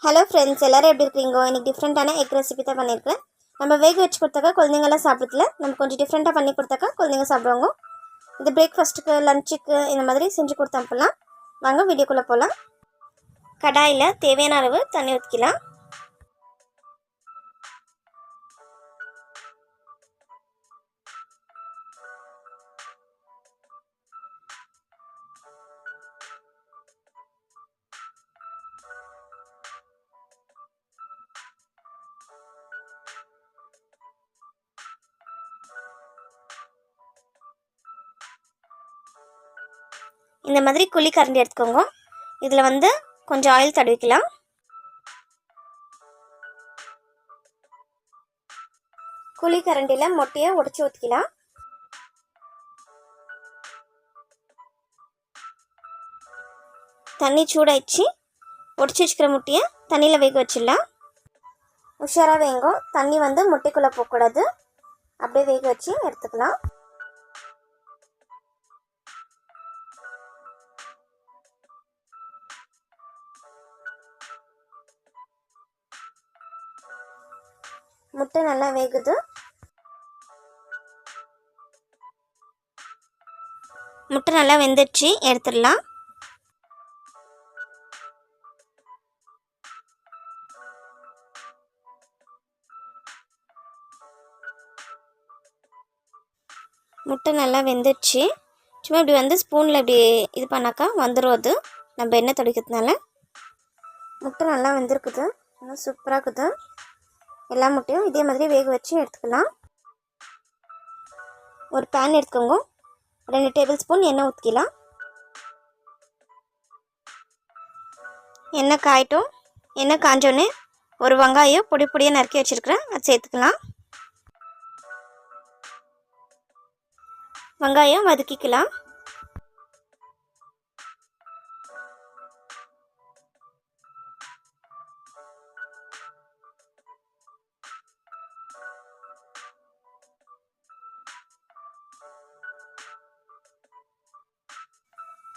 Hello friends, எல்லோரும் எப்படி இருக்கீங்க? இன்றைக்கி டிஃப்ரெண்ட்டான எக் ரெசிபி தான் பண்ணியிருக்கேன். நம்ம வேக வச்சு கொடுத்தாக்கா குழந்தைங்களாம் சாப்பிடல, நம்ம கொஞ்சம் டிஃப்ரெண்ட்டாக பண்ணி கொடுத்தாக்கா குழந்தைங்க சாப்பிடுவாங்க. இது பிரேக்ஃபாஸ்ட்டுக்கு, லஞ்சுக்கு இந்த மாதிரி செஞ்சு கொடுத்து அனுப்பலாம். வாங்க வீடியோக்குள்ளே போகலாம். கடாயில் தேவையான அளவு தண்ணி ஊற்றிக்கலாம். இந்த மாதிரி குழி கரண்டி எடுத்துக்கோங்க. இதில் வந்து கொஞ்சம் ஆயில் தடவிக்கலாம். குழி கரண்டியில் மொட்டையை உடச்சி ஊற்றிக்கலாம். தண்ணி சூடாயிடுச்சு. உடச்சி வச்சுக்கிற முட்டையை தண்ணியில் வேக வச்சிடலாம். உஷாராக வேங்க, தண்ணி வந்து முட்டைக்குள்ளே போகக்கூடாது. அப்படியே வேக வச்சு எடுத்துக்கலாம். முட்டை நல்லா வேகுது. முட்டை நல்லா வெந்துடுச்சு, எடுத்துடலாம். முட்டை நல்லா வெந்துடுச்சு. சும்மா இப்படி வந்து ஸ்பூனில் இப்படி இது பண்ணாக்கா வந்துடும். அது நம்ம எண்ணெய் துடைக்கிறதுனால. முட்டை நல்லா வெந்திருக்குது, நல்லா சூப்பராக இருக்குது. எல்லா முட்டையும் இதே மாதிரி வேக வச்சு எடுத்துக்கலாம். ஒரு பேன் எடுத்துக்கோங்க. 2 டேபிள் ஸ்பூன் எண்ணெய் ஊற்றிக்கலாம். எண்ணெய் காயட்டும். எண்ணெய் காஞ்சோடனே ஒரு வெங்காயம் பொடி பொடியாக நறுக்கி வச்சுருக்கிறேன், அது சேர்த்துக்கலாம். வெங்காயம் வதக்கிக்கலாம்.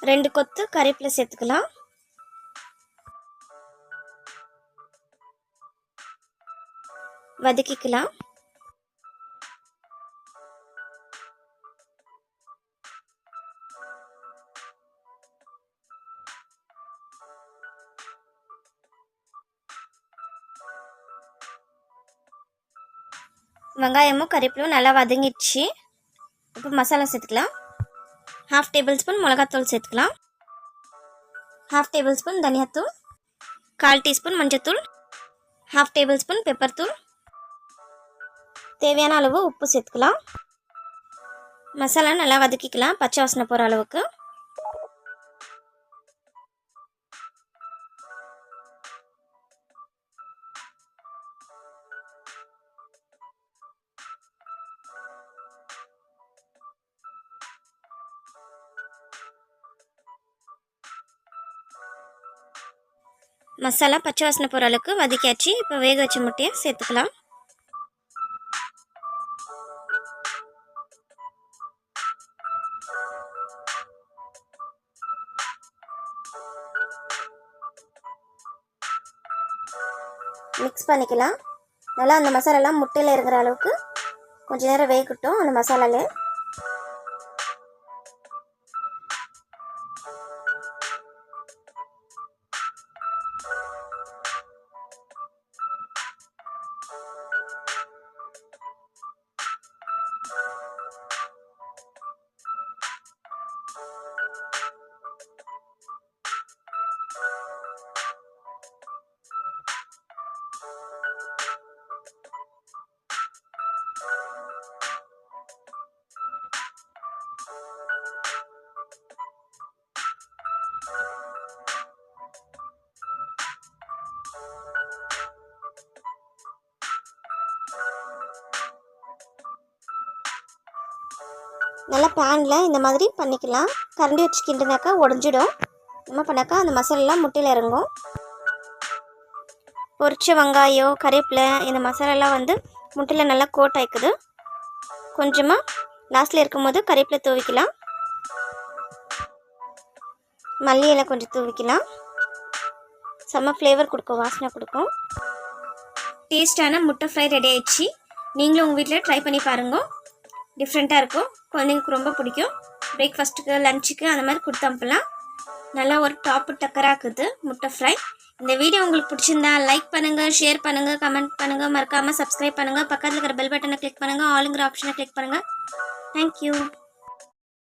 ரெண்டு கொத்து கறிவேப்பிலை சேர்த்துக்கலாம். வதக்கிக்கலாம். வெங்காயமும் கறிவேப்பிலையும் நல்லா வதங்கிடுச்சு. இப்போ மசாலா சேர்த்துக்கலாம். 1/2 டேபிள் ஸ்பூன் மிளகாத்தூள் சேர்த்துக்கலாம். 1/2 டேபிள் ஸ்பூன் தனியாத்தூள், 1/4 டீஸ்பூன் மஞ்சத்தூள், 1/2 டேபிள் ஸ்பூன் பெப்பர் தூள், தேவையான அளவு உப்பு சேர்த்துக்கலாம். மசாலா நல்லா வதக்கிக்கலாம், பச்சை வாசனை போகிற அளவுக்கு. மசாலா பச்சை வாசனை போகிற அளவுக்கு வதக்கியாச்சு. இப்போ வேக வச்ச முட்டையை சேர்த்துக்கலாம். மிக்ஸ் பண்ணிக்கலாம். நல்லா அந்த மசாலாலாம் முட்டையில் இருக்கிற அளவுக்கு கொஞ்சம் நேரம் வேகட்டும். அந்த மசாலாலே நல்லா பேனில் இந்த மாதிரி பண்ணிக்கலாம். கரண்டி வச்சு கிண்டுனாக்கா உடஞ்சிடும். நம்ம பண்ணாக்கா அந்த மசாலாலாம் முட்டையில் இறங்கும். பொரிச்ச வெங்காயம், கறிவேப்பிலை, இந்த மசாலாலாம் வந்து முட்டையில் நல்லா கோட் ஆயிக்குது. கொஞ்சமாக லாஸ்ட்டில் இருக்கும்போது கறிவேப்பிலை தூவிக்கலாம். மல்லி இலை கொஞ்சம் தூவிக்கலாம். செம்ம ஃப்ளேவர் கொடுக்கும், வாசனை கொடுக்கும். டேஸ்ட்டான முட்டை ஃப்ரை ரெடி ஆயிடுச்சு. நீங்களும் உங்கள் வீட்டில் ட்ரை பண்ணி பாருங்க. டிஃப்ரெண்ட்டாக இருக்கும், குழந்தைங்களுக்கு ரொம்ப பிடிக்கும். பிரேக்ஃபாஸ்ட்டுக்கு, லஞ்சுக்கு அந்த மாதிரி கொடுத்து அனுப்பலாம். நல்லா ஒரு டாப்பு டக்கராக்குது முட்டை ஃப்ரை. இந்த வீடியோ உங்களுக்கு பிடிச்சிருந்தா லைக் பண்ணுங்கள், ஷேர் பண்ணுங்கள், கமெண்ட் பண்ணுங்கள், மறக்காமல் சப்ஸ்கிரைப் பண்ணுங்கள். பக்கத்தில் இருக்கிற பெல் பட்டனை கிளிக் பண்ணுங்கள், ஆளுங்கிற ஆப்ஷனை கிளிக் பண்ணுங்கள். தேங்க்யூ.